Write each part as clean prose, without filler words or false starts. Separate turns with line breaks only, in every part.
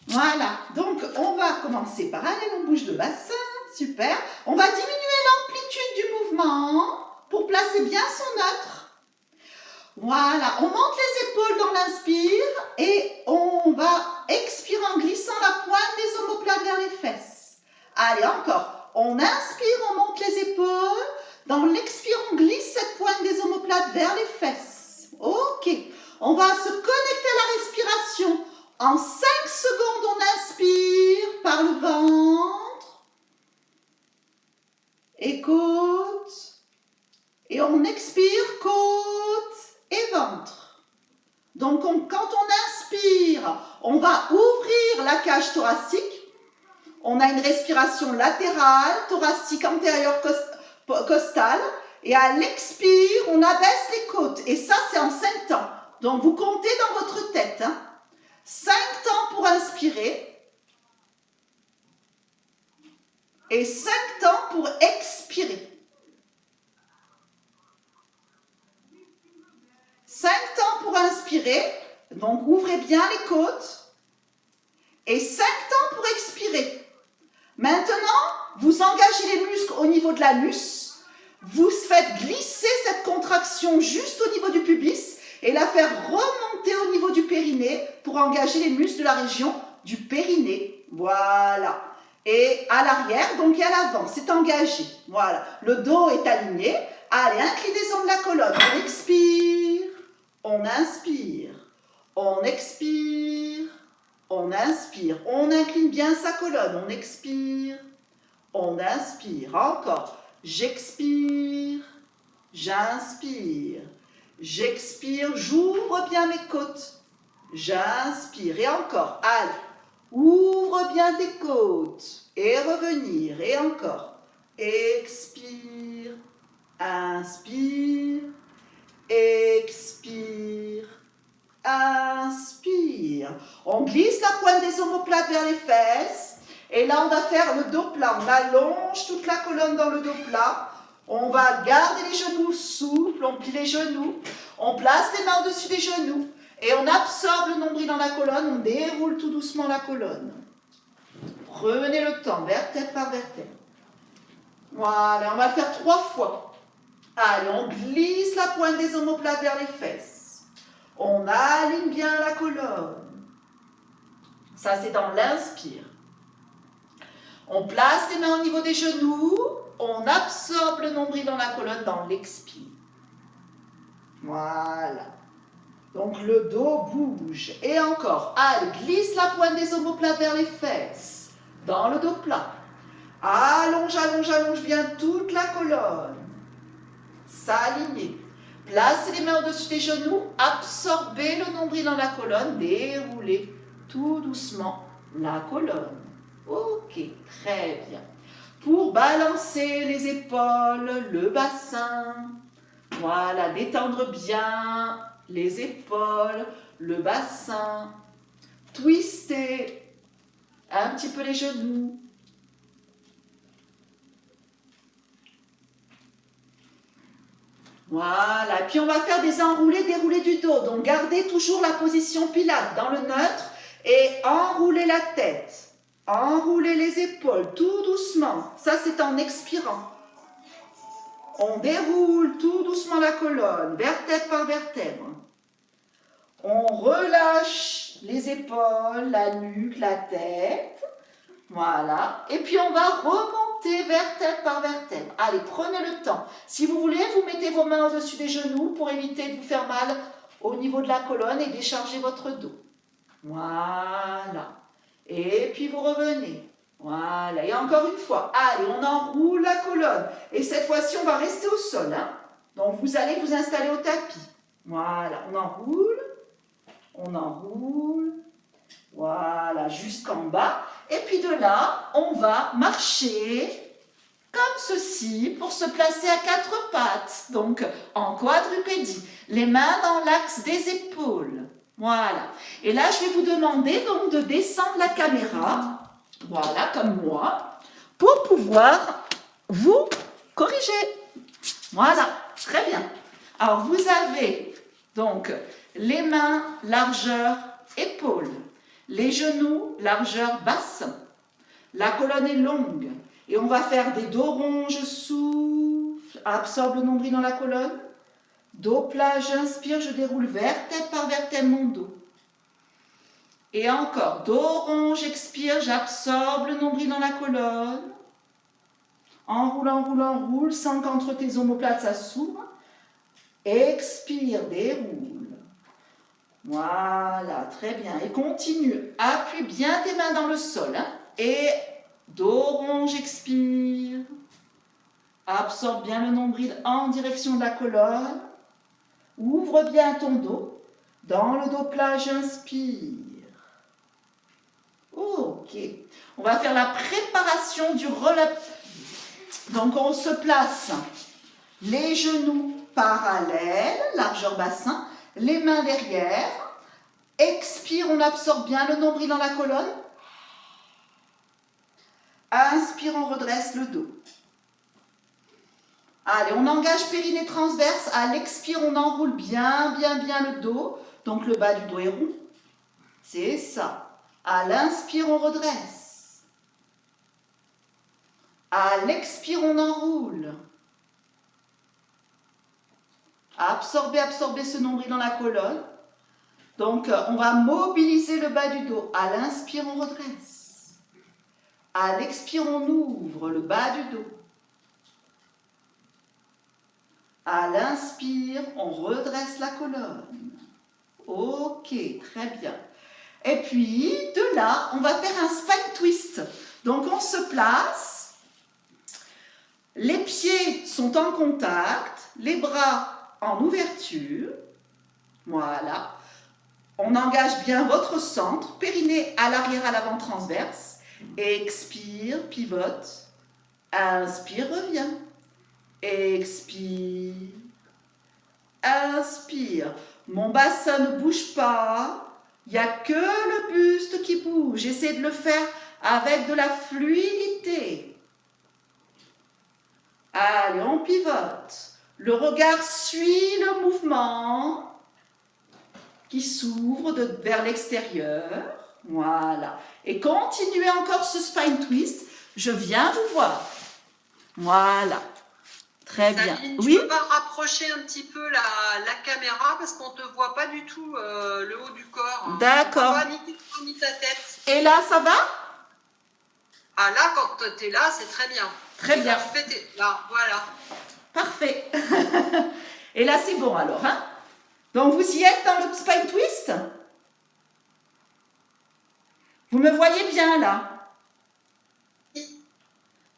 Voilà, donc on va commencer par aller en bouche de bassin, super. On va diminuer l'amplitude du mouvement pour placer bien son neutre. Voilà, on monte les épaules dans l'inspire et on va expirer en glissant la pointe des omoplates vers les fesses. Allez, encore. On inspire, on monte les épaules. Dans l'expire, on glisse cette pointe des omoplates vers les fesses. Ok. On va se connecter à la respiration. En 5 secondes, on inspire par le ventre et côte. Et on expire côte et ventre. Donc, quand on inspire, on va ouvrir la cage thoracique. On a une respiration latérale, thoracique, antérieure, costale. Et à l'expire, on abaisse les côtes. Et ça, c'est en 5 temps. Donc, vous comptez dans votre tête. 5 temps pour inspirer. Et 5 temps pour expirer. 5 temps pour inspirer, donc ouvrez bien les côtes, et 5 temps pour expirer. Maintenant, vous engagez les muscles au niveau de l'anus, vous faites glisser cette contraction juste au niveau du pubis, et la faire remonter au niveau du périnée pour engager les muscles de la région du périnée. Voilà. Et à l'arrière, donc et à l'avant, c'est engagé. Voilà. Le dos est aligné. Allez, inclinaison de la colonne, on expire. On inspire, on expire, on inspire, on incline bien sa colonne, on expire, on inspire, encore, j'expire, j'inspire, j'expire, j'ouvre bien mes côtes, j'inspire, et encore, allez, ouvre bien tes côtes, et revenir, et encore, expire, inspire, expire, inspire. On glisse la pointe des omoplates vers les fesses. Et là, on va faire le dos plat. On allonge toute la colonne dans le dos plat. On va garder les genoux souples. On plie les genoux. On place les mains au-dessus des genoux. Et on absorbe le nombril dans la colonne. On déroule tout doucement la colonne. Prenez le temps, vertèbre par vertèbre. Voilà, on va le faire 3 fois. Allez, on glisse la pointe des omoplates vers les fesses. On aligne bien la colonne. Ça, c'est dans l'inspire. On place les mains au niveau des genoux. On absorbe le nombril dans la colonne dans l'expire. Voilà. Donc, le dos bouge. Et encore. Allez, glisse la pointe des omoplates vers les fesses. Dans le dos plat. Allonge, allonge, allonge bien toute la colonne. S'aligner. Placez les mains au-dessus des genoux, absorbez le nombril dans la colonne, déroulez tout doucement la colonne. Ok, très bien. Pour balancer les épaules, le bassin, voilà, détendre bien les épaules, le bassin, twister un petit peu les genoux. Voilà, puis on va faire des enroulés, déroulés du dos. Donc gardez toujours la position pilate dans le neutre et enroulez la tête. Enroulez les épaules tout doucement. Ça, c'est en expirant. On déroule tout doucement la colonne, vertèbre par vertèbre. On relâche les épaules, la nuque, la tête. Voilà. Et puis on va remonter vertèbre par vertèbre. Allez, prenez le temps. Si vous voulez, vous mettez vos mains au-dessus des genoux pour éviter de vous faire mal au niveau de la colonne et décharger votre dos. Voilà. Et puis vous revenez. Voilà. Et encore une fois. Allez, on enroule la colonne. Et cette fois-ci, on va rester au sol. Hein. Donc vous allez vous installer au tapis. Voilà. On enroule. On enroule. Voilà, jusqu'en bas. Et puis de là, on va marcher comme ceci pour se placer à 4 pattes. Donc, en quadrupédie. Les mains dans l'axe des épaules. Voilà. Et là, je vais vous demander donc de descendre la caméra. Voilà, comme moi. Pour pouvoir vous corriger. Voilà, très bien. Alors, vous avez donc les mains largeur épaules. Les genoux, largeur basse. La colonne est longue. Et on va faire des dos ronds, je souffle, absorbe le nombril dans la colonne. Dos plat, j'inspire, je déroule vertèbre par vertèbre mon dos. Et encore, dos rond, j'expire, j'absorbe le nombril dans la colonne. Enroule, enroule, enroule, sens qu'entre tes omoplates ça s'ouvre. Expire, déroule. Voilà, très bien. Et continue. Appuie bien tes mains dans le sol. Hein. Et dos rond, j'expire. Absorbe bien le nombril en direction de la colonne. Ouvre bien ton dos. Dans le dos plat, j'inspire. Ok. On va faire la préparation du relâchement. Donc, on se place les genoux parallèles, largeur bassin, les mains derrière. Expire, on absorbe bien le nombril dans la colonne. Inspire, on redresse le dos. Allez, on engage périnée transverse. À l'expire, on enroule bien le dos. Donc, le bas du dos est rond. C'est ça. À l'inspire, on redresse. À l'expire, on enroule. Absorbez, absorbez ce nombril dans la colonne. Donc, on va mobiliser le bas du dos. À l'inspire, on redresse. À l'expire, on ouvre le bas du dos. À l'inspire, on redresse la colonne. Ok, très bien. Et puis, de là, on va faire un spine twist. Donc, on se place. Les pieds sont en contact. Les bras en ouverture. Voilà. On engage bien votre centre. Périnée à l'arrière, à l'avant transverse. Expire, pivote. Inspire, reviens. Expire. Inspire. Mon bassin ne bouge pas. Il n'y a que le buste qui bouge. Essayez de le faire avec de la fluidité. Allez, on pivote. Le regard suit le mouvement qui s'ouvre vers l'extérieur. Voilà. Et continuez encore ce spine twist. Je viens vous voir. Voilà. Très bien.
Sabine, tu peux pas rapprocher un petit peu la caméra parce qu'on ne te voit pas du tout le haut du corps.
D'accord.
On ne voit ni ta tête.
Et là, ça va?
Ah là, quand tu es là, c'est très bien.
Très bien.
Là, voilà.
Parfait. Et là, c'est bon alors. Hein? Donc, vous y êtes dans le spine twist? Vous me voyez bien là?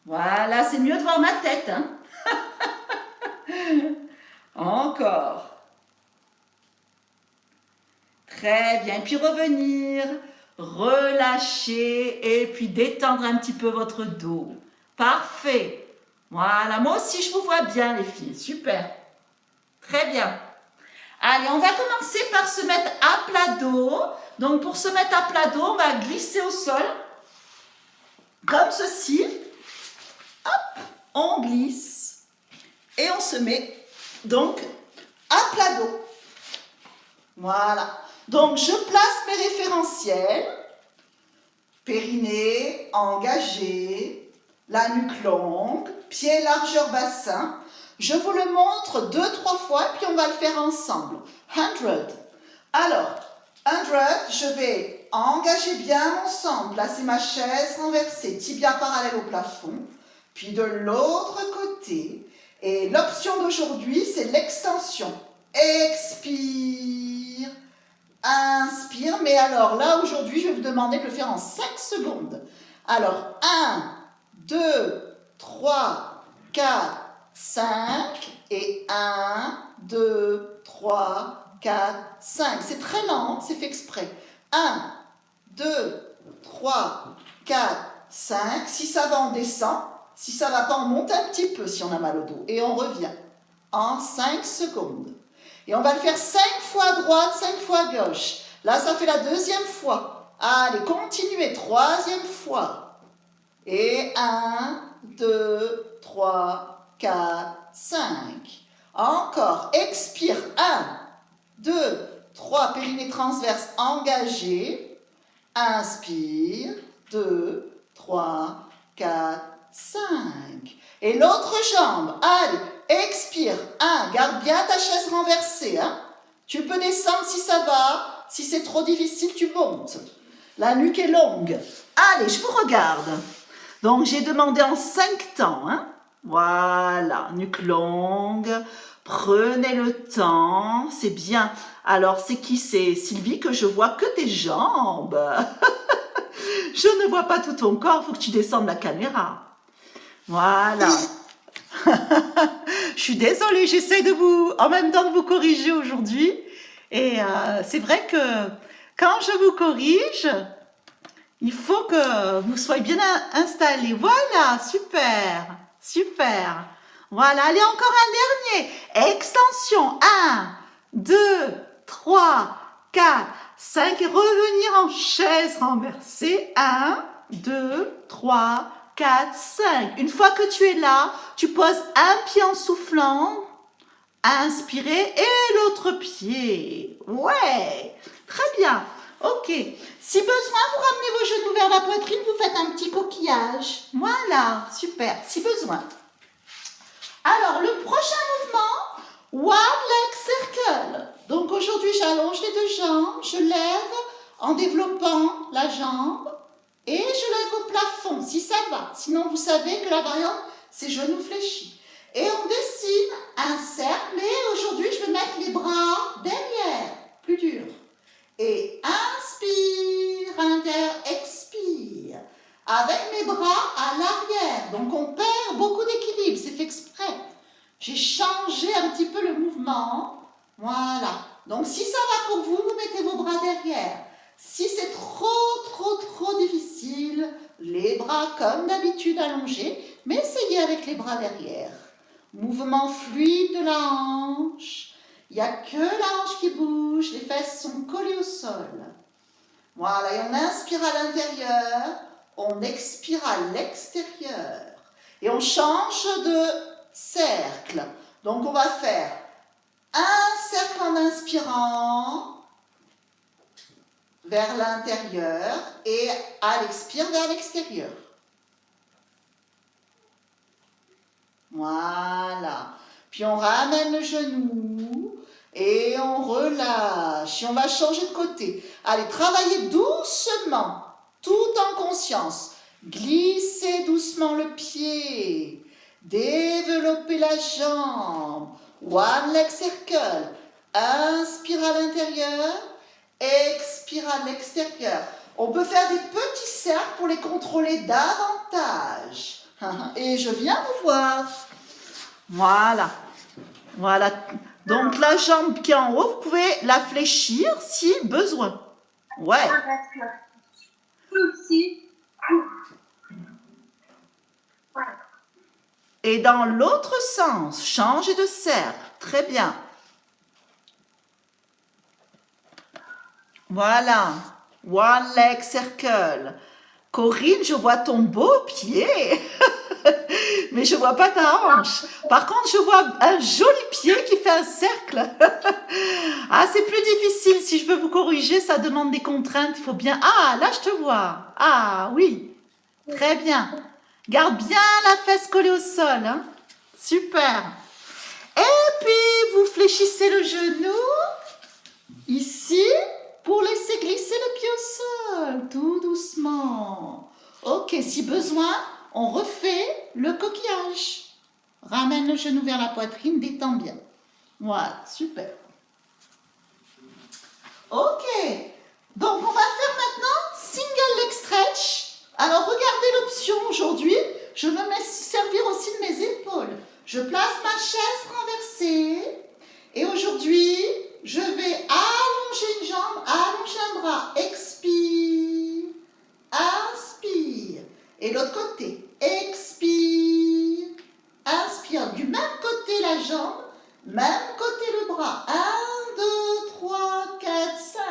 Voilà, c'est mieux de voir ma tête. Hein? Encore. Très bien. Et puis revenir, relâcher et puis détendre un petit peu votre dos. Parfait. Voilà, moi aussi je vous vois bien les filles. Super. Très bien. Allez, on va commencer par se mettre à plat dos. Donc pour se mettre à plat dos, on va glisser au sol. Comme ceci. Hop, on glisse. Et on se met donc à plat dos. Voilà. Donc, je place mes référentiels. Périnée, engagé, la nuque longue, pied largeur bassin. Je vous le montre 2-3 fois, puis on va le faire ensemble. 100. Alors, 100, je vais engager bien mon centre, placer ma chaise renversée, tibia parallèle au plafond, puis de l'autre côté. Et l'option d'aujourd'hui, c'est l'extension. Expire. Inspire, mais alors là, aujourd'hui, je vais vous demander de le faire en 5 secondes. Alors, 1, 2, 3, 4, 5, et 1, 2, 3, 4, 5. C'est très lent, c'est fait exprès. 1, 2, 3, 4, 5. Si ça va, on descend. Si ça ne va pas, on monte un petit peu si on a mal au dos. Et on revient en 5 secondes. Et on va le faire 5 fois à droite, 5 fois à gauche. Là, ça fait la deuxième fois. Allez, continuez. Troisième fois. Et 1, 2, 3, 4, 5. Encore. Expire. 1, 2, 3. Périnée transverse engagé. Inspire. 2, 3, 4, 5. Et l'autre jambe. Allez, expire. 1. Garde bien ta chaise renversée. Hein. Tu peux descendre si ça va. Si c'est trop difficile, tu montes. La nuque est longue. Allez, je vous regarde. Donc, j'ai demandé en 5 temps. Hein. Voilà, nuque longue. Prenez le temps. C'est bien. Alors, c'est qui? C'est Sylvie, que je vois que tes jambes. Je ne vois pas tout ton corps. Il faut que tu descendes la caméra. Voilà. Je suis désolée, j'essaie de vous, en même temps de vous corriger aujourd'hui. Et c'est vrai que quand je vous corrige, il faut que vous soyez bien installés. Voilà, super, super. Voilà, allez, encore un dernier. Extension. 1, 2, 3, 4, 5. Et revenir en chaise renversée. 1, 2, 3, 4, 5. Une fois que tu es là, tu poses un pied en soufflant. Inspirez et l'autre pied. Ouais, très bien. Ok. Si besoin, vous ramenez vos genoux vers la poitrine, vous faites un petit coquillage. Voilà, super. Si besoin. Alors, le prochain mouvement, One Leg Circle. Donc aujourd'hui, j'allonge les deux jambes, je lève en développant la jambe et je lève au plafond, si ça va. Sinon, vous savez que la variante, c'est genoux fléchis. Et on dessine un cercle et aujourd'hui, je vais mettre les bras derrière, plus dur. Et inspire à l'intérieur, expire. Avec mes bras à l'arrière. Donc on perd beaucoup d'équilibre, c'est fait exprès. J'ai changé un petit peu le mouvement. Voilà. Donc si ça va pour vous, vous mettez vos bras derrière. Si c'est trop difficile, les bras comme d'habitude allongés, mais essayez avec les bras derrière. Mouvement fluide de la hanche. Il n'y a que la hanche qui bouge, les fesses sont collées au sol. Voilà, et on inspire à l'intérieur, on expire à l'extérieur. Et on change de cercle. Donc on va faire un cercle en inspirant vers l'intérieur et à l'expire vers l'extérieur. Voilà. Puis on ramène le genou et on relâche. Et on va changer de côté. Allez, travaillez doucement, tout en conscience. Glissez doucement le pied. Développez la jambe. One leg circle. Inspire à l'intérieur. Expire à l'extérieur. On peut faire des petits cercles pour les contrôler davantage. Et je viens vous voir. Voilà. Voilà. Donc la jambe qui est en haut, vous pouvez la fléchir si besoin. Ouais. Et dans l'autre sens, changez de cercle. Très bien. Voilà. One leg circle. Corinne, je vois ton beau pied. Mais je vois pas ta hanche. Par contre, je vois un joli pied qui fait un cercle. Ah, c'est plus difficile. Si je veux vous corriger, ça demande des contraintes. Il faut bien... Ah, là, je te vois. Ah, oui. Très bien. Garde bien la fesse collée au sol. Hein. Super. Et puis, vous fléchissez le genou. Ici, pour laisser glisser le pied au sol. Tout doucement. Ok, si besoin... On refait le coquillage. Ramène le genou vers la poitrine, détends bien. Voilà, super. Ok. Donc, on va faire maintenant single leg stretch. Alors, regardez l'option aujourd'hui. Je me mets servir aussi de mes épaules. Je place ma chaise renversée. Et aujourd'hui, je vais allonger une jambe, allonger un bras. Expire. Inspire. Et l'autre côté, expire, inspire. Du même côté la jambe, même côté le bras. 1, 2, 3, 4, 5.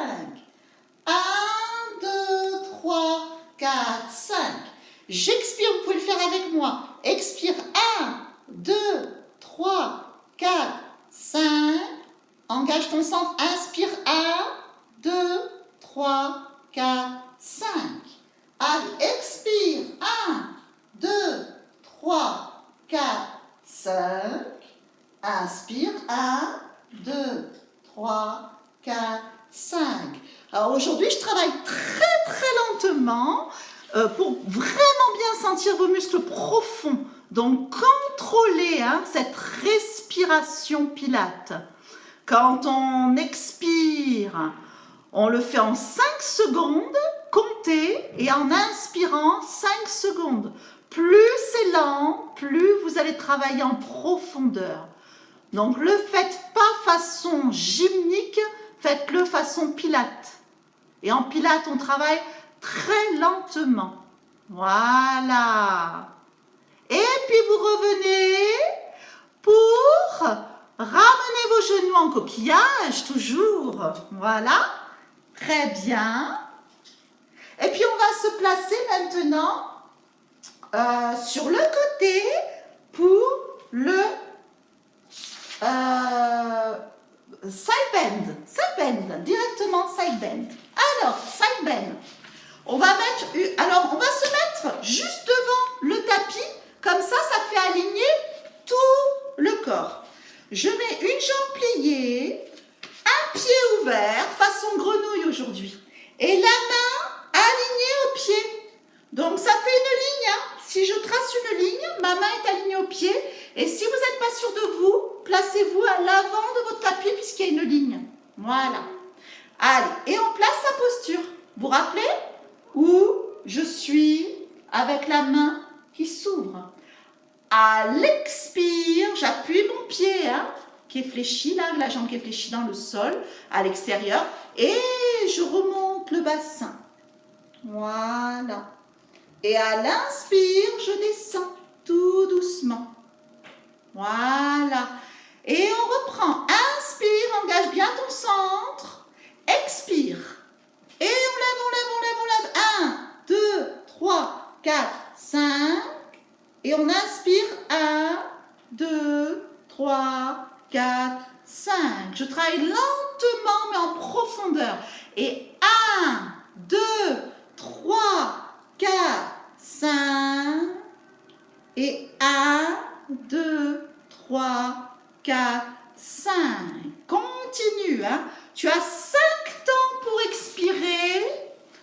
1, 2, 3, 4, 5. J'expire, vous pouvez le faire avec moi. Expire, 1, 2, 3, 4, 5. Engage ton centre, inspire, 1, 2, 3, 4, 5. Allez, expire. 1, 2, 3, 4, 5. Inspire. 1, 2, 3, 4, 5. Alors aujourd'hui, je travaille très lentement pour vraiment bien sentir vos muscles profonds. Donc, contrôlez cette respiration pilate. Quand on expire, on le fait en 5 secondes, comptez, et en inspirant 5 secondes. Plus c'est lent, plus vous allez travailler en profondeur. Donc, ne le faites pas façon gymnique, faites-le façon pilate. Et en pilate, on travaille très lentement. Voilà. Et puis, vous revenez pour ramener vos genoux en coquillage, toujours. Voilà. Très bien. Et puis, on va se placer maintenant sur le côté pour le side bend. Side bend, directement side bend. Alors, side bend. On va se mettre juste devant le tapis. Comme ça, ça fait aligner tout le corps. Je mets une jambe pliée, un pied ouvert, façon grenouille aujourd'hui. Et la main alignée au pied. Donc, ça fait une ligne. Si je trace une ligne, ma main est alignée au pied. Et si vous n'êtes pas sûr de vous, placez-vous à l'avant de votre tapis puisqu'il y a une ligne. Voilà. Allez, et on place sa posture. Vous vous rappelez où je suis avec la main qui s'ouvre. À l'expire, j'appuie mon pied qui est fléchi, là, la jambe qui est fléchie dans le sol, à l'extérieur. Et je remonte le bassin. Voilà. Et à l'inspire, je descends tout doucement. Voilà. Et on reprend. Inspire, engage bien ton centre. Expire. Et on lève. 1, 2, 3, 4, 5. Et on inspire. 1, 2, 3, 4, 5. Je travaille lentement mais en profondeur. Et 1, 2, 3, 4, 5. Et 1, 2, 3, 4, 5. Continue. Tu as 5 temps pour expirer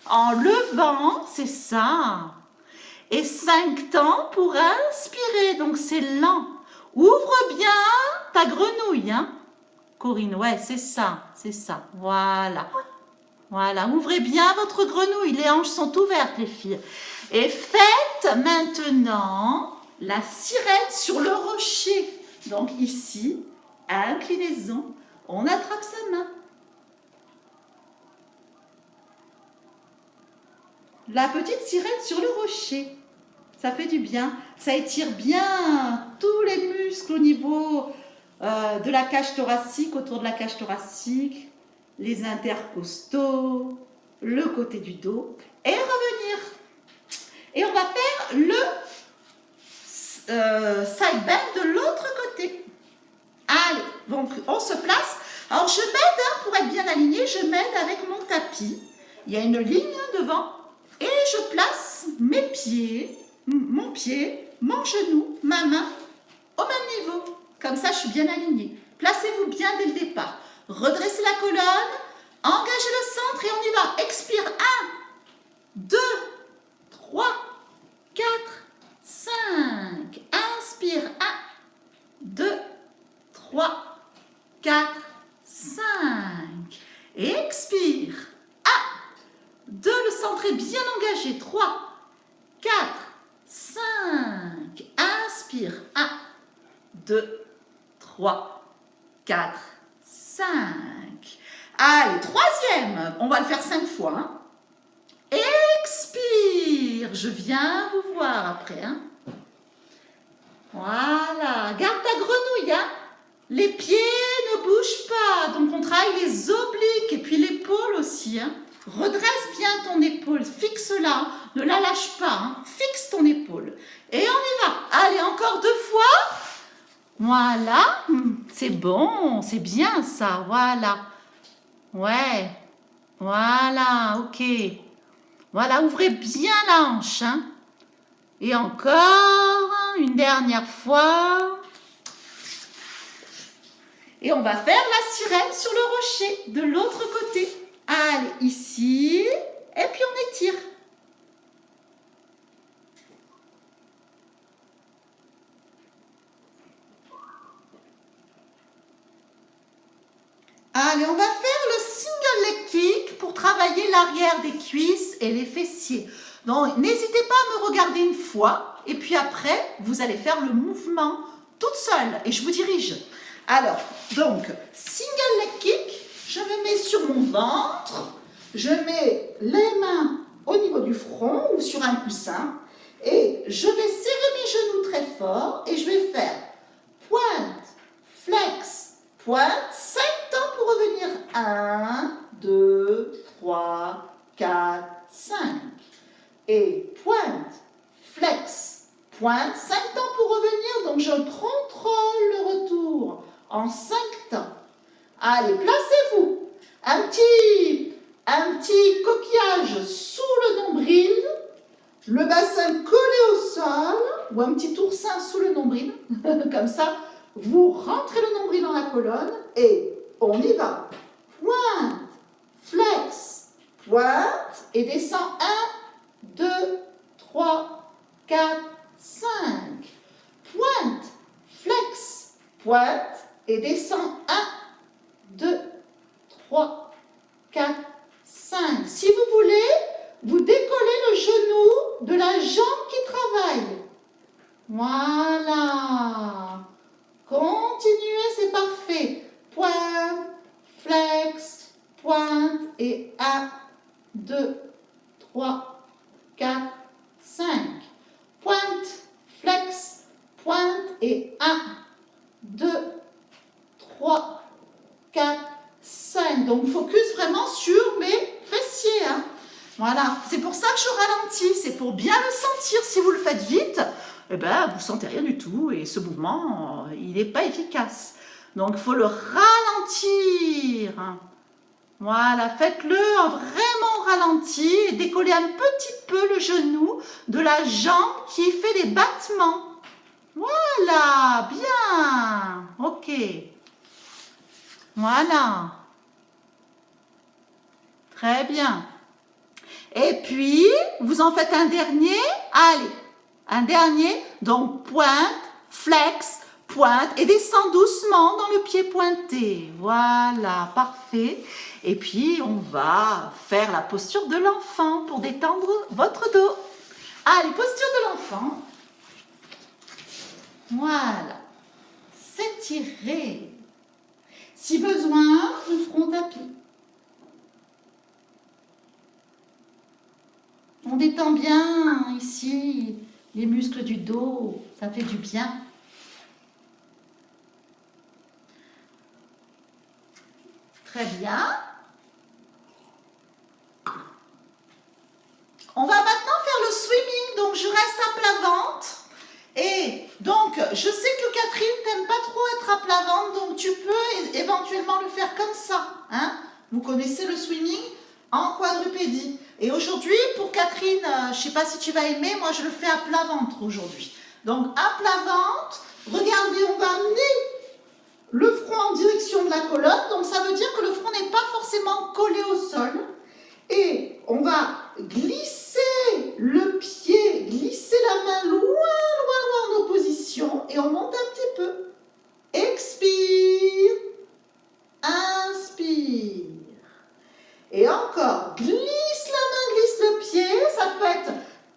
en levant, c'est ça. Et 5 temps pour inspirer, donc c'est lent. Ouvre bien ta grenouille, Corinne, ouais, c'est ça, voilà. Voilà, ouvrez bien votre grenouille, les hanches sont ouvertes, les filles. Et faites maintenant la sirène sur le rocher. Donc ici, inclinaison, on attrape sa main. La petite sirène sur le rocher. Ça fait du bien. Ça étire bien tous les muscles au niveau de la cage thoracique, autour de la cage thoracique, les intercostaux, le côté du dos. Et revenir. Et on va faire le side bend de l'autre côté. Allez, donc on se place. Alors je m'aide, pour être bien aligné, je m'aide avec mon tapis. Il y a une ligne devant. Et je place mes pieds, mon pied, mon genou, ma main au même niveau. Comme ça, je suis bien alignée. Placez-vous bien dès le départ. Redressez la colonne, engagez le centre et on y va. Expire. 1, 2, 3, 4, 5. Inspire. 1, 2, 3, 4, 5. Et expire. 2, le centre est bien engagé. 3, 4, 5. Inspire. 1, 2, 3, 4, 5. Allez, troisième. On va le faire 5 fois. Expire. Je viens vous voir après. Voilà. Garde ta grenouille. Les pieds ne bougent pas. Donc, on travaille les obliques et puis l'épaule aussi. Redresse bien ton épaule, fixe-la, ne la lâche pas, fixe ton épaule. Et on y va. Allez, encore 2 fois. Voilà, c'est bon, c'est bien ça, voilà. Ouais, voilà, ok. Voilà, ouvrez bien la hanche. Hein. Et encore, une dernière fois. Et on va faire la sirène sur le rocher, de l'autre côté. Allez, ici, et puis on étire. Allez, on va faire le single leg kick pour travailler l'arrière des cuisses et les fessiers. Donc, n'hésitez pas à me regarder une fois et puis après, vous allez faire le mouvement toute seule et je vous dirige. Alors, donc, single leg kick, je me mets sur mon ventre, je mets les mains au niveau du front ou sur un coussin et je vais serrer mes genoux très fort et je vais faire pointe, flex, pointe, 5 temps pour revenir. 1, 2, 3, 4, 5. Et pointe, flex, pointe, 5 temps pour revenir. Donc je contrôle le retour en 5 temps. Allez, placez-vous. Un petit coquillage sous le nombril, le bassin collé au sol, ou un petit oursin sous le nombril, comme ça. Vous rentrez le nombril dans la colonne et on y va. Pointe, flex, pointe et descend 1, 2, 3, 4, 5. Pointe, flex, pointe et descend 1, 2, 3, 4, 5. Si vous voulez, vous décollez le genou de la jambe qui travaille. Voilà. Continuez, c'est parfait. Pointe, flex, pointe et 1, 2, 3, 4, 5. Pointe, flex, pointe et 1, 2, 3, 4, 5. Donc focus vraiment sur mes fessiers. Hein. Voilà, c'est pour ça que je ralentis, c'est pour bien le sentir. Si vous le faites vite, eh ben, vous ne sentez rien du tout et ce mouvement, il n'est pas efficace. Donc, il faut le ralentir. Voilà, faites-le vraiment ralenti et décollez un petit peu le genou de la jambe qui fait les battements. Voilà, bien. Ok. Voilà. Très bien. Et puis, vous en faites un dernier. Allez. Un dernier, donc pointe, flex, pointe et descend doucement dans le pied pointé. Voilà, parfait. Et puis, on va faire la posture de l'enfant pour détendre votre dos. Allez, posture de l'enfant. Voilà. S'étirer. Si besoin, le front tapis. On détend bien ici les muscles du dos, ça fait du bien. Très bien. On va maintenant faire le swimming, donc je reste à plat ventre. Et donc, je sais que Catherine n'aime pas trop être à plat ventre, donc tu peux éventuellement le faire comme ça. Hein? Vous connaissez le swimming en quadrupédie. Et aujourd'hui, pour Catherine, je ne sais pas si tu vas aimer, moi je le fais à plat ventre aujourd'hui. Donc à plat ventre, regardez, on va amener le front en direction de la colonne. Donc ça veut dire que le front n'est pas forcément collé au sol. Et on va glisser le pied, glisser la main loin, loin, loin en opposition. Et on monte un petit peu. Expire. Inspire. Et encore, glisse la main, glisse le pied, ça peut être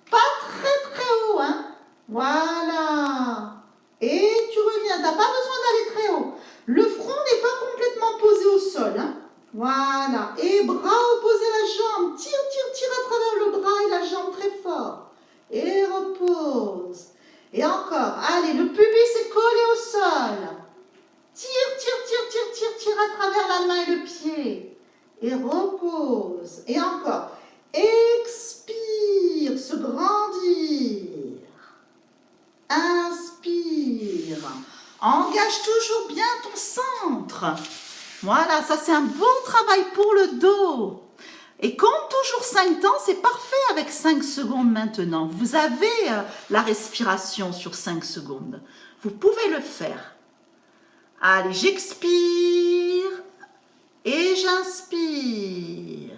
pas très très haut, hein. Voilà. Et tu reviens, tu n'as pas besoin d'aller très haut. Le front n'est pas complètement posé au sol, hein. Voilà. Et bras opposés à la jambe, tire, tire, tire à travers le bras et la jambe très fort. Et repose. Et encore, allez, le pubis est collé au sol. Tire, tire, tire, tire, tire, tire à travers la main et le pied. Et repose. Et encore. Expire, se grandir. Inspire. Engage toujours bien ton centre. Voilà, ça c'est un bon travail pour le dos. Et compte toujours 5 temps, c'est parfait avec 5 secondes maintenant. Vous avez la respiration sur 5 secondes. Vous pouvez le faire. Allez, j'expire et j'inspire.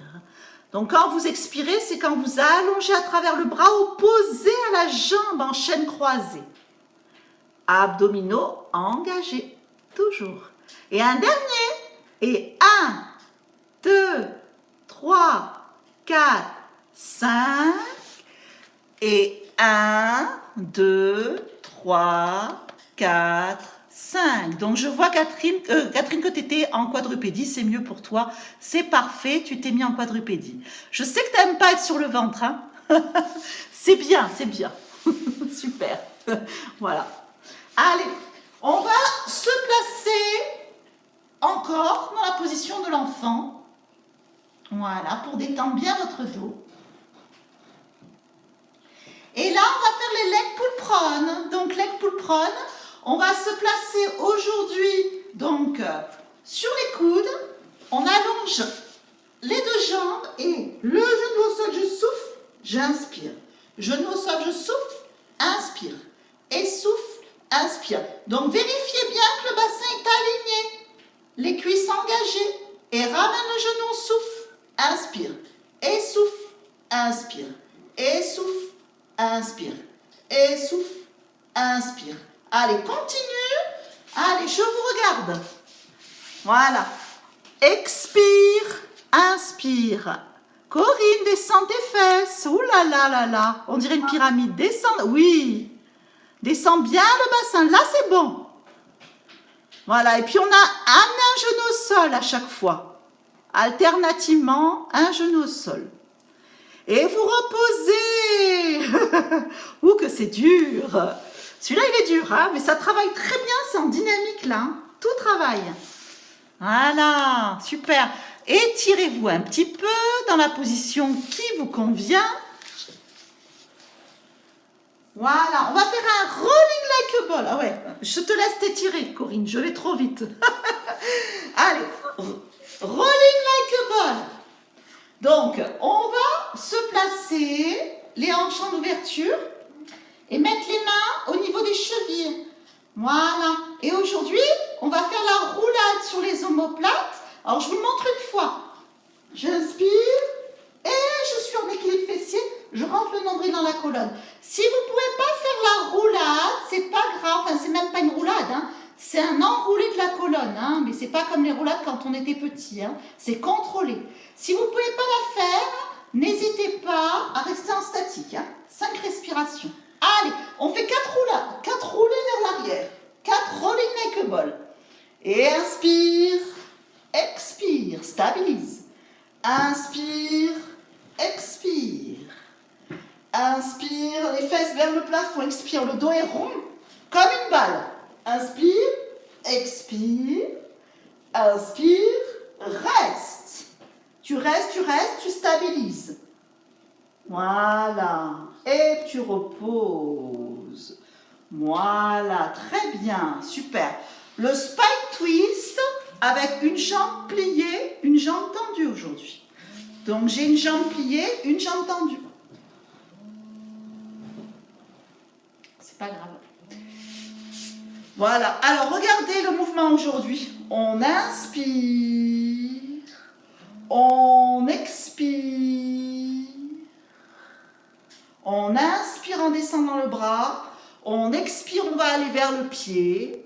Donc quand vous expirez, c'est quand vous allongez à travers le bras opposé à la jambe en chaîne croisée. Abdominaux engagés, toujours. Et un dernier. Et 1, 2, 3, 4, 5. Et 1, 2, 3, 4, 5. Donc je vois Catherine que tu étais en quadrupédie, c'est mieux pour toi. C'est parfait, tu t'es mis en quadrupédie. Je sais que tu n'aimes pas être sur le ventre. Hein. C'est bien, c'est bien. Super. Voilà. Allez, on va se placer encore dans la position de l'enfant. Voilà, pour détendre bien votre dos. Et là, on va faire les leg pull prone. Donc, leg pull prone, on va se placer aujourd'hui donc sur les coudes. On allonge les deux jambes et le genou au sol, je souffle, j'inspire. Genou au sol, je souffle, inspire. Essouffle, inspire. Donc, vérifiez bien que le bassin est aligné. Les cuisses engagées. Et ramène le genou, souffle, inspire. Essouffle, inspire. Essouffle, inspire. Essouffle, inspire. Allez, continue. Allez, je vous regarde. Voilà. Expire, inspire. Corinne, descends tes fesses. Ouh là là là là. On dirait une pyramide. Descends. Oui. Descends bien le bassin. Là, c'est bon. Voilà. Et puis, on a amené un genou au sol à chaque fois. Alternativement, un genou au sol. Et vous reposez. Ouh, que c'est dur. Celui-là, il est dur, hein, mais ça travaille très bien. C'est en dynamique, là. Hein. Tout travaille. Voilà, super. Étirez-vous un petit peu dans la position qui vous convient. Voilà, on va faire un rolling like a ball. Ah ouais, je te laisse t'étirer, Corinne, je vais trop vite. Allez, rolling like a ball. Donc, on va se placer, les hanches en ouverture, et mettre les mains au niveau des chevilles. Voilà. Et aujourd'hui, on va faire la roulade sur les omoplates. Alors, je vous le montre une fois. J'inspire et je suis en équilibre fessier. Je rentre le nombril dans la colonne. Si vous ne pouvez pas faire la roulade, c'est pas grave. Enfin, c'est même pas une roulade. Hein. C'est un enroulé de la colonne. Hein. Mais c'est pas comme les roulades quand on était petit. Hein. C'est contrôlé. Si vous ne pouvez pas la faire, n'hésitez pas à rester en statique. Hein. 5 respirations. Allez, on fait 4 roulades. 4 roulés vers l'arrière. 4 rolling like a ball. Et inspire, expire, stabilise. Inspire, expire. Inspire, les fesses vers le plafond. Expire, le dos est rond comme une balle. Inspire, expire, inspire, reste. Tu restes, tu stabilises. Voilà. Et tu reposes. Voilà, très bien, super. Le spike twist avec une jambe pliée, une jambe tendue aujourd'hui. Donc j'ai une jambe pliée, une jambe tendue. C'est pas grave. Voilà, alors regardez le mouvement aujourd'hui. On inspire, on expire. On inspire en descendant le bras. On expire, on va aller vers le pied.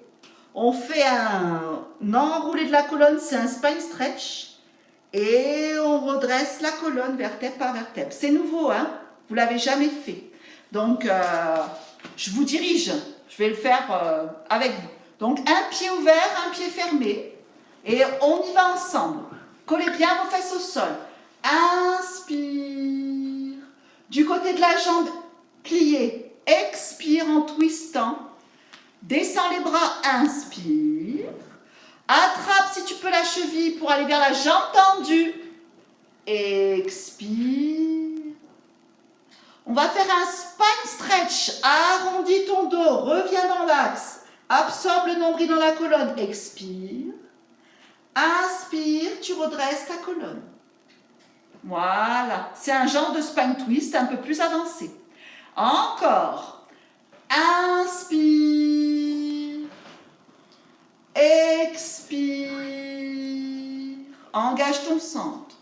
On fait un enroulé de la colonne, c'est un spine stretch. Et on redresse la colonne vertèbre par vertèbre. C'est nouveau, hein? Vous ne l'avez jamais fait. Donc, je vous dirige. Je vais le faire avec vous. Donc, un pied ouvert, un pied fermé. Et on y va ensemble. Collez bien vos fesses au sol. Inspire. Du côté de la jambe pliée. Expire en twistant. Descends les bras. Inspire. Attrape si tu peux la cheville pour aller vers la jambe tendue. Expire. On va faire un spine stretch. Arrondis ton dos. Reviens dans l'axe. Absorbe le nombril dans la colonne. Expire. Inspire. Tu redresses ta colonne. Voilà. C'est un genre de spine twist un peu plus avancé. Encore. Inspire. Expire. Engage ton centre.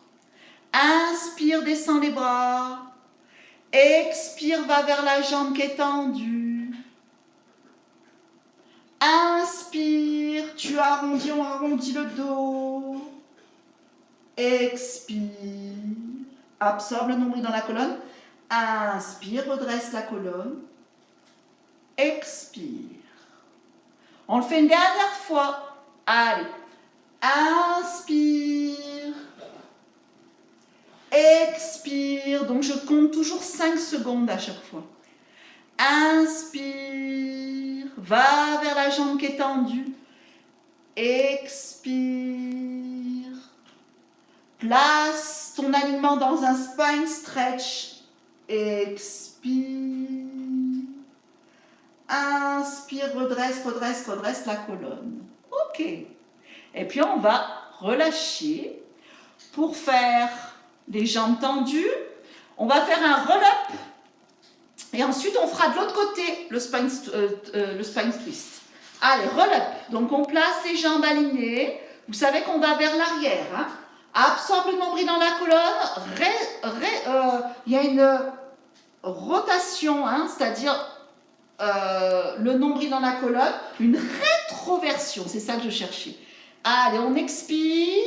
Inspire, descends les bras. Expire, va vers la jambe qui est tendue. Inspire, tu arrondis, on arrondit le dos. Expire, absorbe le nombril dans la colonne. Inspire, redresse la colonne. Expire. On le fait une dernière fois. Allez. Inspire. Expire. Donc je compte toujours 5 secondes à chaque fois. Inspire. Va vers la jambe qui est tendue. Expire. Place ton alignement dans un spine stretch. Expire. Inspire, redresse la colonne. Ok. Et puis on va relâcher pour faire les jambes tendues. On va faire un roll-up. Et ensuite, on fera de l'autre côté le spine twist. Allez, roll-up. Donc, on place les jambes alignées. Vous savez qu'on va vers l'arrière. Hein. Absorbe le nombril dans la colonne. Il y a une rotation, hein, c'est-à-dire le nombril dans la colonne. Une rétroversion, c'est ça que je cherchais. Allez, on expire.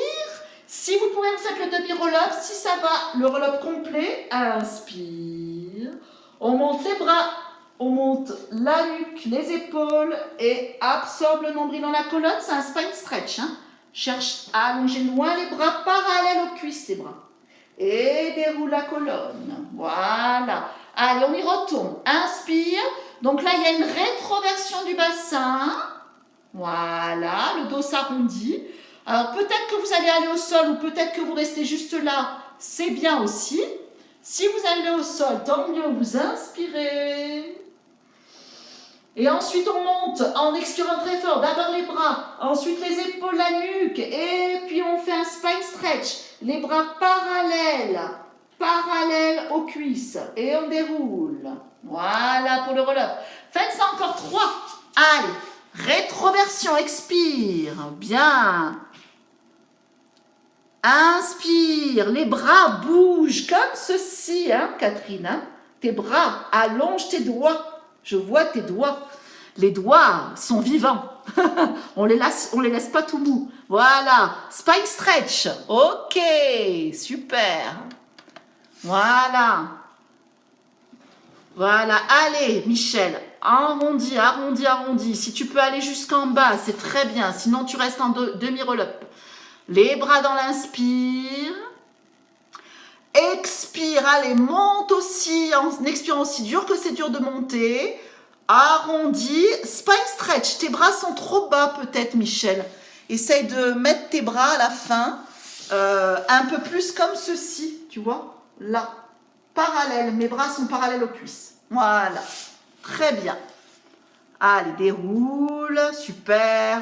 Si vous pouvez, vous faites le demi-roll-up. Si ça va, le roll-up complet. Inspire. On monte les bras, on monte la nuque, les épaules et absorbe le nombril dans la colonne. C'est un spine stretch. Hein. Cherche à allonger loin les bras parallèles aux cuisses, les bras. Et déroule la colonne. Voilà. Allez, on y retourne. Inspire. Donc là, il y a une rétroversion du bassin. Voilà, le dos s'arrondit. Alors peut-être que vous allez aller au sol ou peut-être que vous restez juste là. C'est bien aussi. Si vous allez au sol, tant mieux, vous inspirez. Et ensuite, on monte en expirant très fort. D'abord les bras, ensuite les épaules, la nuque. Et puis, on fait un spine stretch. Les bras parallèles aux cuisses. Et on déroule. Voilà pour le roll-up. Faites ça encore 3. Allez, rétroversion, expire. Bien. Inspire, les bras bougent comme ceci, hein, Catherine. Hein? Tes bras, allonge tes doigts. Je vois tes doigts. Les doigts sont vivants. on les laisse pas tout mou. Voilà, spine stretch. Ok, super. Voilà. Voilà, allez, Michel. Arrondi, arrondi, arrondi. Si tu peux aller jusqu'en bas, c'est très bien. Sinon, tu restes en demi-roll-up. Les bras dans l'inspire. Expire, allez, monte aussi, en expirant aussi dur que c'est dur de monter. Arrondi, spine stretch. Tes bras sont trop bas peut-être, Michel. Essaye de mettre tes bras à la fin, un peu plus comme ceci, tu vois, là. Parallèle, mes bras sont parallèles aux cuisses. Voilà, très bien. Allez, déroule, super.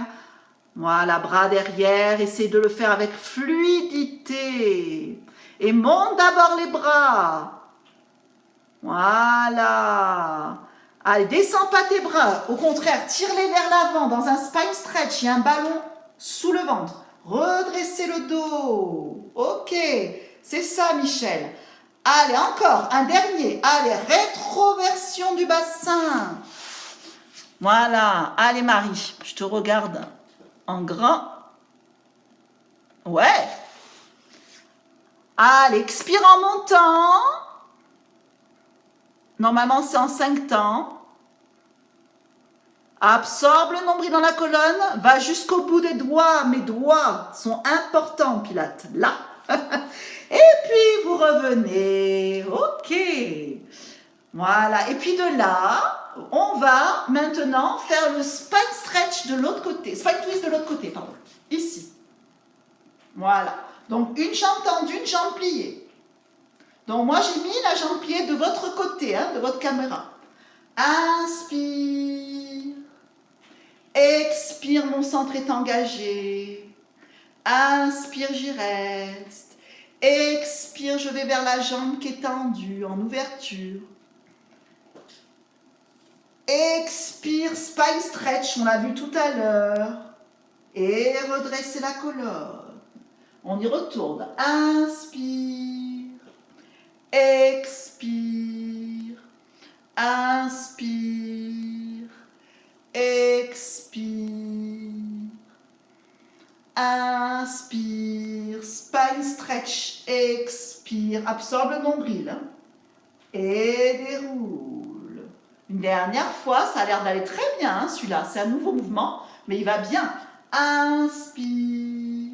Voilà, bras derrière, essaye de le faire avec fluidité. Et monte d'abord les bras. Voilà. Allez, descends pas tes bras. Au contraire, tire-les vers l'avant dans un spine stretch. Il y a un ballon sous le ventre. Redressez le dos. Ok, c'est ça, Michel. Allez, encore, un dernier. Allez, rétroversion du bassin. Voilà. Allez, Marie, je te regarde en grand. Ouais. Allez, expire en montant. Normalement, c'est en 5 temps. Absorbe le nombril dans la colonne. Va jusqu'au bout des doigts. Mes doigts sont importants, Pilates. Là. Et puis, vous revenez. Ok. Voilà. Et puis de là, on va maintenant faire le spine stretch de l'autre côté. Spine twist de l'autre côté, pardon. Ici. Voilà. Donc, une jambe tendue, une jambe pliée. Donc, moi, j'ai mis la jambe pliée de votre côté, hein, de votre caméra. Inspire. Expire, mon centre est engagé. Inspire, j'y reste. Expire, je vais vers la jambe qui est tendue, en ouverture. Expire, spine stretch, on l'a vu tout à l'heure. Et redresser la colonne. On y retourne. Inspire. Expire. Inspire. Expire. Inspire. Spine stretch. Expire. Absorbe le nombril. Hein. Et déroule. Une dernière fois, ça a l'air d'aller très bien, hein, celui-là. C'est un nouveau mouvement, mais il va bien. Inspire.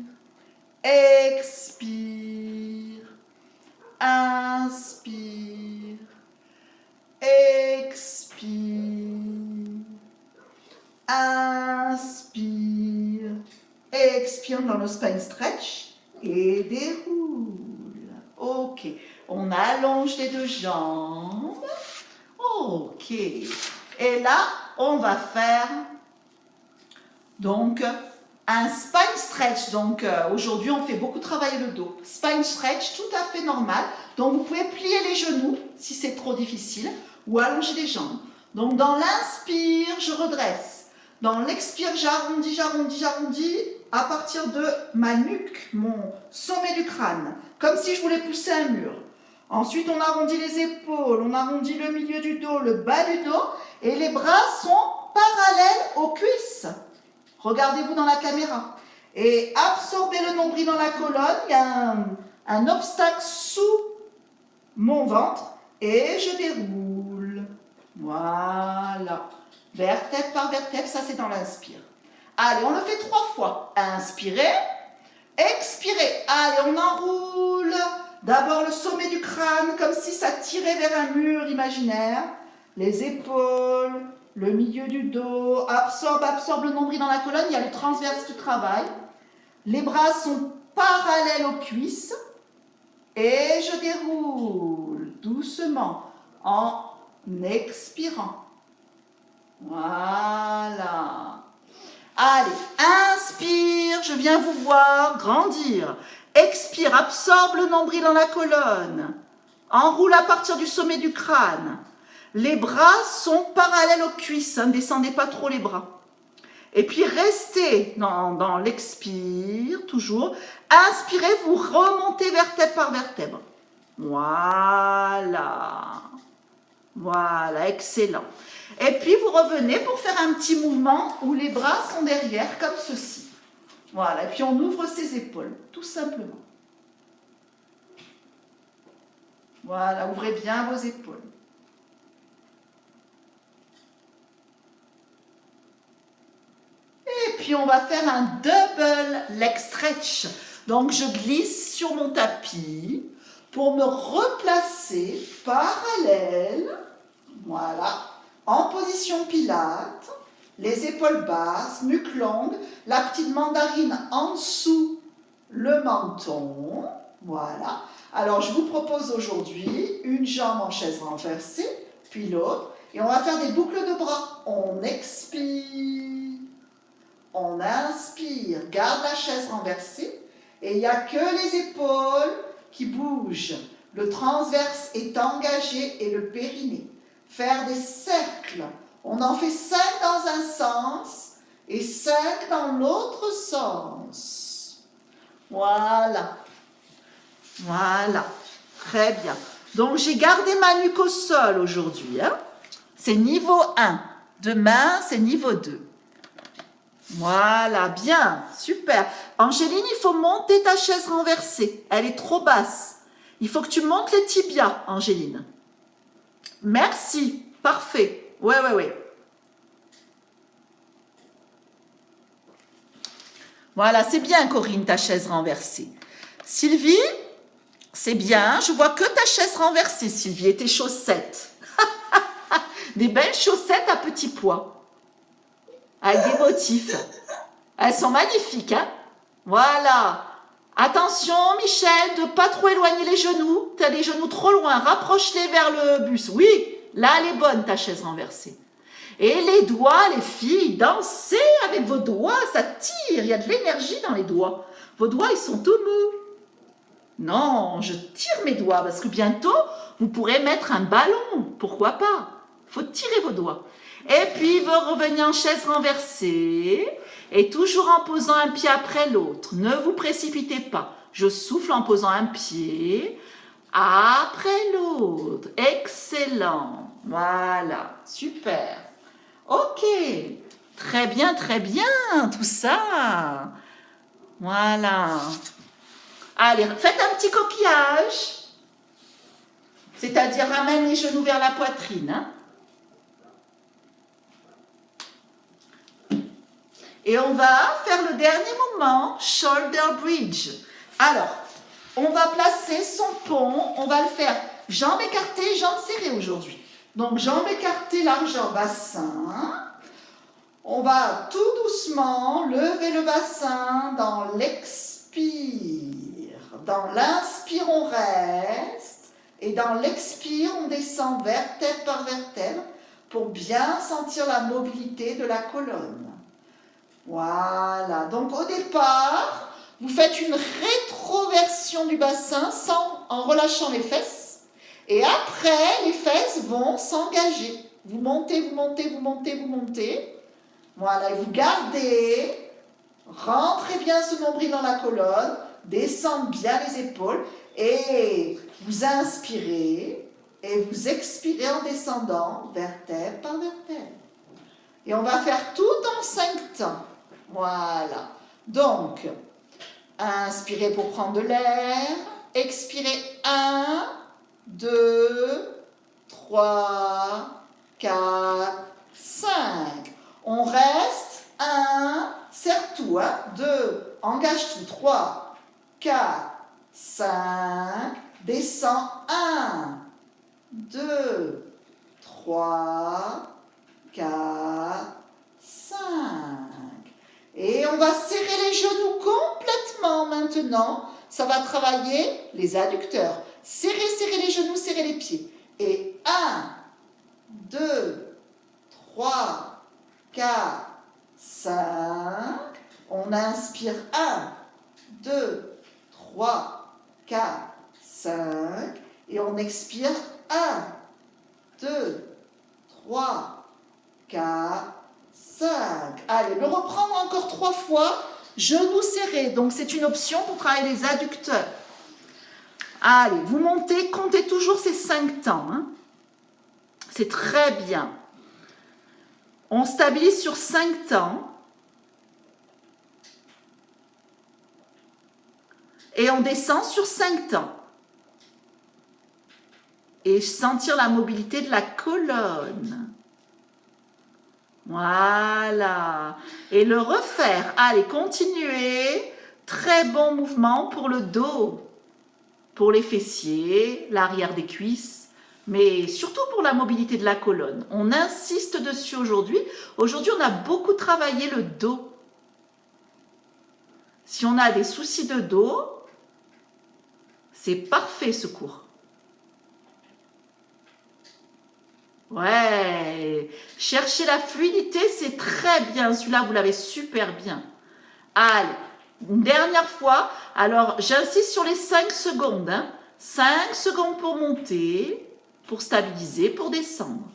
Expire. Inspire. Expire. Inspire. Expire dans le spine stretch et déroule. Ok. On allonge les deux jambes. Ok. Et là, on va faire donc un spine stretch. Donc aujourd'hui, on fait beaucoup travailler le dos. Spine stretch, tout à fait normal. Donc vous pouvez plier les genoux si c'est trop difficile ou allonger les jambes. Donc dans l'inspire, je redresse. Dans l'expire, j'arrondis, j'arrondis, j'arrondis à partir de ma nuque, mon sommet du crâne, comme si je voulais pousser un mur. Ensuite, on arrondit les épaules, on arrondit le milieu du dos, le bas du dos, et les bras sont parallèles aux cuisses. Regardez-vous dans la caméra. Et absorbez le nombril dans la colonne, il y a un obstacle sous mon ventre, et je déroule. Voilà. Vertèbre par vertèbre, ça c'est dans l'inspire. Allez, on le fait 3 fois. Inspirez, expirez. Allez, on enroule. D'abord le sommet du crâne, comme si ça tirait vers un mur imaginaire. Les épaules, le milieu du dos. Absorbe le nombril dans la colonne. Il y a le transverse qui travaille. Les bras sont parallèles aux cuisses. Et je déroule doucement en expirant. Voilà. Allez, inspire, je viens vous voir grandir. Expire, absorbe le nombril dans la colonne. Enroule à partir du sommet du crâne. Les bras sont parallèles aux cuisses, ne descendez pas trop les bras. Et puis restez dans l'expire, toujours. Inspirez, vous remontez vertèbre par vertèbre. Voilà. Voilà, excellent. Et puis vous revenez pour faire un petit mouvement où les bras sont derrière, comme ceci. Voilà, et puis on ouvre ses épaules, tout simplement. Voilà, ouvrez bien vos épaules. Et puis on va faire un double leg stretch. Donc je glisse sur mon tapis pour me replacer parallèle. Voilà, en position pilate, les épaules basses, nuque longue, la petite mandarine en dessous le menton. Voilà. Alors je vous propose aujourd'hui une jambe en chaise renversée, puis l'autre, et on va faire des boucles de bras. On expire, on inspire, garde la chaise renversée, et il n'y a que les épaules qui bougent. Le transverse est engagé et le périnée. Faire des cercles. On en fait 5 dans un sens et 5 dans l'autre sens. Voilà. Voilà. Très bien. Donc, j'ai gardé ma nuque au sol aujourd'hui. Hein. C'est niveau 1. Demain, c'est niveau 2. Voilà, bien. Super. Angéline, il faut monter ta chaise renversée. Elle est trop basse. Il faut que tu montes les tibias, Angéline. Merci, parfait. Ouais. Voilà, c'est bien, Corinne, ta chaise renversée. Sylvie, c'est bien. Je vois que ta chaise renversée, Sylvie, et tes chaussettes. Des belles chaussettes à petits pois. Avec des motifs. Elles sont magnifiques, hein? Voilà. Attention, Michel, de ne pas trop éloigner les genoux. Tu as les genoux trop loin. Rapproche-les vers le bus. Oui, là, elle est bonne, ta chaise renversée. Et les doigts, les filles, dansez avec vos doigts. Ça tire. Il y a de l'énergie dans les doigts. Vos doigts, ils sont tout mous. Non, je tire mes doigts parce que bientôt, vous pourrez mettre un ballon. Pourquoi pas? Il faut tirer vos doigts. Et puis, vous revenez en chaise renversée et toujours en posant un pied après l'autre. Ne vous précipitez pas. Je souffle en posant un pied après l'autre. Excellent. Voilà, super. Ok, très bien, tout ça. Voilà. Allez, faites un petit coquillage. C'est-à-dire, ramène les genoux vers la poitrine. Hein. Et on va faire le dernier mouvement, shoulder bridge. Alors, on va placer son pont, on va le faire jambes écartées, jambes serrées aujourd'hui. Donc, jambes écartées, largeur bassin. On va tout doucement lever le bassin dans l'expire. Dans l'inspire, on reste. Et dans l'expire, on descend vertèbre par vertèbre pour bien sentir la mobilité de la colonne. Voilà. Donc, au départ, vous faites une rétroversion du bassin en relâchant les fesses. Et après, les fesses vont s'engager. Vous montez, vous montez, vous montez, vous montez. Voilà, et vous gardez, rentrez bien ce nombril dans la colonne, descendez bien les épaules et vous inspirez et vous expirez en descendant, vertèbre par vertèbre. Et on va faire tout en 5 temps. Voilà. Donc, inspirez pour prendre de l'air, expirez 1, 2, 3, 4, 5. On reste, 1, serre tout, 2, engage tout, 3, 4, 5, descend, 1, 2, 3, 4, 5. Et on va serrer les genoux complètement maintenant. Ça va travailler les adducteurs. Serrez, serrez les genoux, serrez les pieds. Et 1, 2, 3, 4, 5. On inspire 1, 2, 3, 4, 5. Et on expire 1, 2, 3, 4, 5. Allez, le reprendre encore 3 fois. Genoux serrés. Donc, c'est une option pour travailler les adducteurs. Allez, vous montez, comptez toujours ces 5 temps. Hein. C'est très bien. On stabilise sur 5 temps. Et on descend sur 5 temps. Et sentir la mobilité de la colonne. Voilà. Et le refaire. Allez, continuez. Très bon mouvement pour le dos, pour les fessiers, l'arrière des cuisses, mais surtout pour la mobilité de la colonne. On insiste dessus aujourd'hui. Aujourd'hui, on a beaucoup travaillé le dos. Si on a des soucis de dos, c'est parfait ce cours. Ouais, chercher la fluidité, c'est très bien. Celui-là, vous l'avez super bien. Allez, une dernière fois. Alors, j'insiste sur les 5 secondes. Hein. 5 secondes pour monter, pour stabiliser, pour descendre.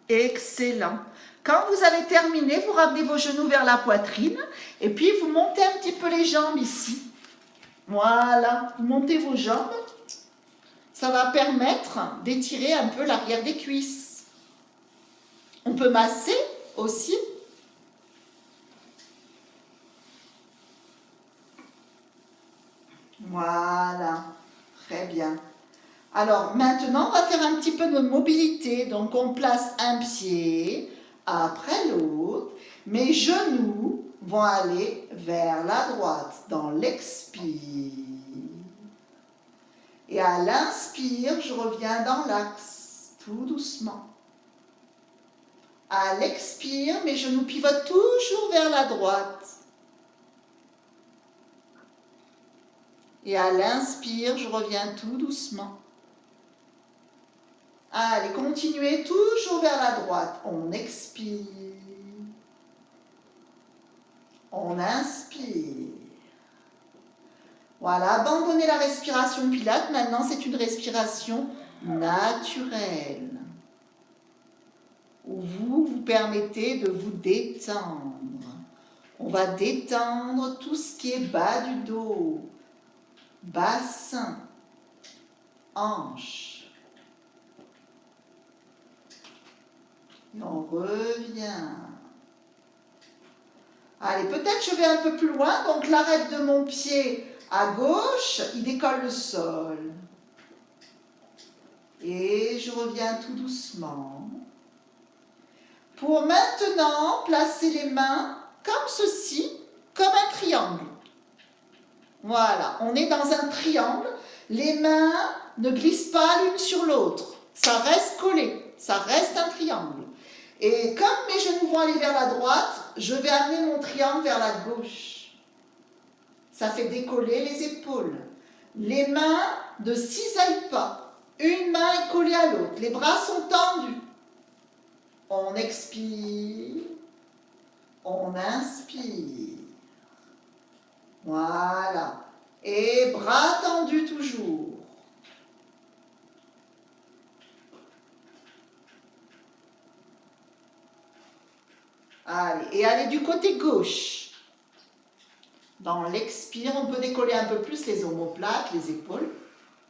Excellent. Quand vous avez terminé, vous ramenez vos genoux vers la poitrine et puis vous montez un petit peu les jambes ici. Voilà, vous montez vos jambes. Ça va permettre d'étirer un peu l'arrière des cuisses. On peut masser aussi. Voilà, très bien. Alors maintenant, on va faire un petit peu de mobilité. Donc on place un pied après l'autre. Mes genoux vont aller vers la droite dans l'expire. Et à l'inspire, je reviens dans l'axe, tout doucement. À l'expire, mes genoux pivotent toujours vers la droite. Et à l'inspire, je reviens tout doucement. Allez, continuez toujours vers la droite. On expire. On inspire. Voilà, abandonnez la respiration Pilates. Maintenant, c'est une respiration naturelle, où vous vous permettez de vous détendre. On va détendre tout ce qui est bas du dos, bassin, hanche. Et on revient. Allez, peut-être je vais un peu plus loin. Donc l'arête de mon pied à gauche, il décolle le sol. Et je reviens tout doucement. Pour maintenant placer les mains comme ceci, comme un triangle. Voilà, on est dans un triangle. Les mains ne glissent pas l'une sur l'autre. Ça reste collé, ça reste un triangle. Et comme mes genoux vont aller vers la droite, je vais amener mon triangle vers la gauche. Ça fait décoller les épaules. Les mains ne cisaillent pas. Une main est collée à l'autre. Les bras sont tendus. On expire. On inspire. Voilà. Et bras tendus toujours. Allez, et allez du côté gauche. Dans l'expire, on peut décoller un peu plus les omoplates, les épaules.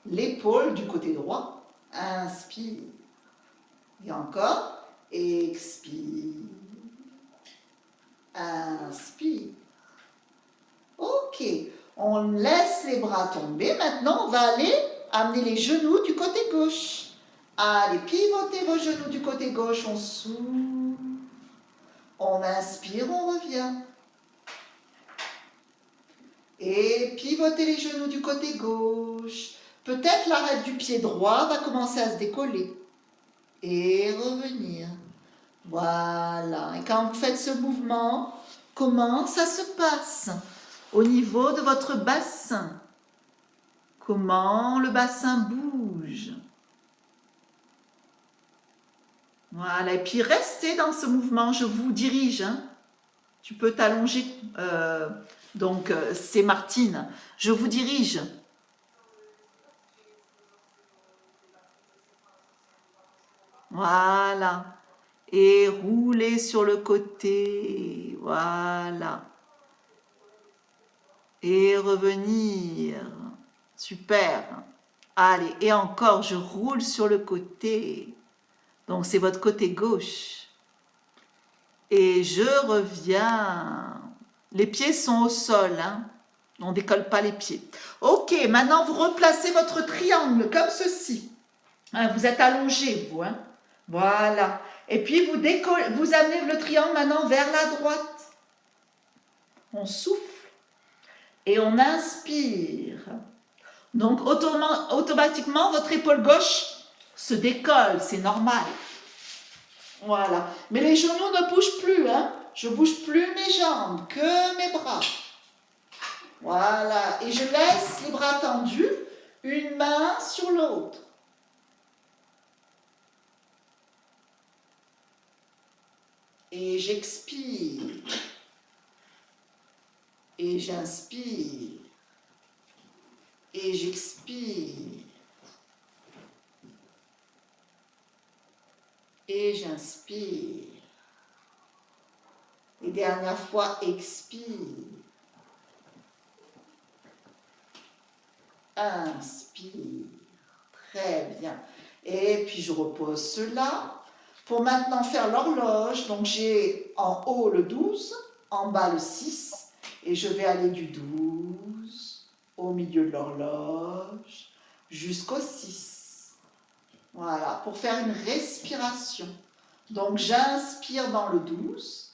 L'épaule du côté droit. Inspire. Et encore. Expire. Inspire. Ok. On laisse les bras tomber. Maintenant, on va aller amener les genoux du côté gauche. Allez, pivotez vos genoux du côté gauche. On s'ouvre. On inspire, on revient. Et pivotez les genoux du côté gauche. Peut-être l'arête du pied droit va commencer à se décoller. Et revenir. Voilà. Et quand vous faites ce mouvement, comment ça se passe au niveau de votre bassin? Comment le bassin bouge? Voilà. Et puis restez dans ce mouvement. Je vous dirige. Hein. Tu peux t'allonger. Donc, c'est Martine. Je vous dirige. Voilà. Et roulez sur le côté. Voilà. Et revenir. Super. Allez, et encore, je roule sur le côté. Donc, c'est votre côté gauche. Et je reviens. Les pieds sont au sol, hein. On ne décolle pas les pieds. Ok, maintenant vous replacez votre triangle comme ceci. Hein, vous êtes allongé, vous. Hein. Voilà. Et puis vous amenez le triangle maintenant vers la droite. On souffle et on inspire. Donc automatiquement, votre épaule gauche se décolle, c'est normal. Voilà. Mais les genoux ne bougent plus. Hein. Je ne bouge plus mes jambes, que mes bras. Voilà. Et je laisse les bras tendus, une main sur l'autre. Et j'expire. Et j'inspire. Et j'expire. Et j'inspire. Et dernière fois, expire. Inspire. Très bien. Et puis je repose cela. Pour maintenant faire l'horloge, donc j'ai en haut le 12, en bas le 6, et je vais aller du 12 au milieu de l'horloge jusqu'au 6. Voilà, pour faire une respiration. Donc j'inspire dans le 12.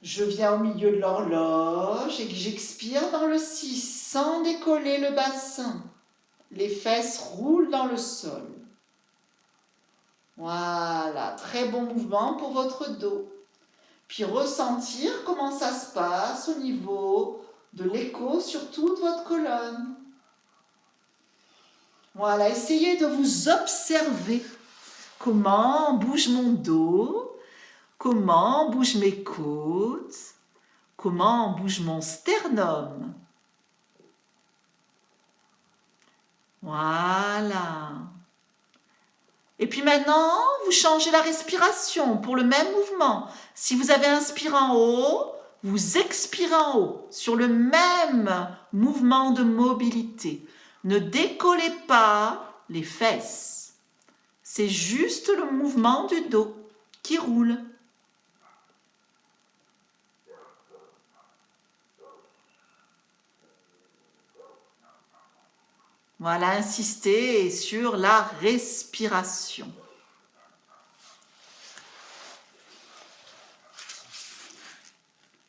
Je viens au milieu de l'horloge et j'expire dans le 6 sans décoller le bassin. Les fesses roulent dans le sol. Voilà, très bon mouvement pour votre dos. Puis ressentir comment ça se passe au niveau de l'écho sur toute votre colonne. Voilà, essayez de vous observer. Comment bouge mon dos? Comment bougent mes côtes? Comment bouge mon sternum? Voilà. Et puis maintenant, vous changez la respiration pour le même mouvement. Si vous avez inspiré en haut, vous expirez en haut sur le même mouvement de mobilité. Ne décollez pas les fesses. C'est juste le mouvement du dos qui roule. Voilà, insistez sur la respiration.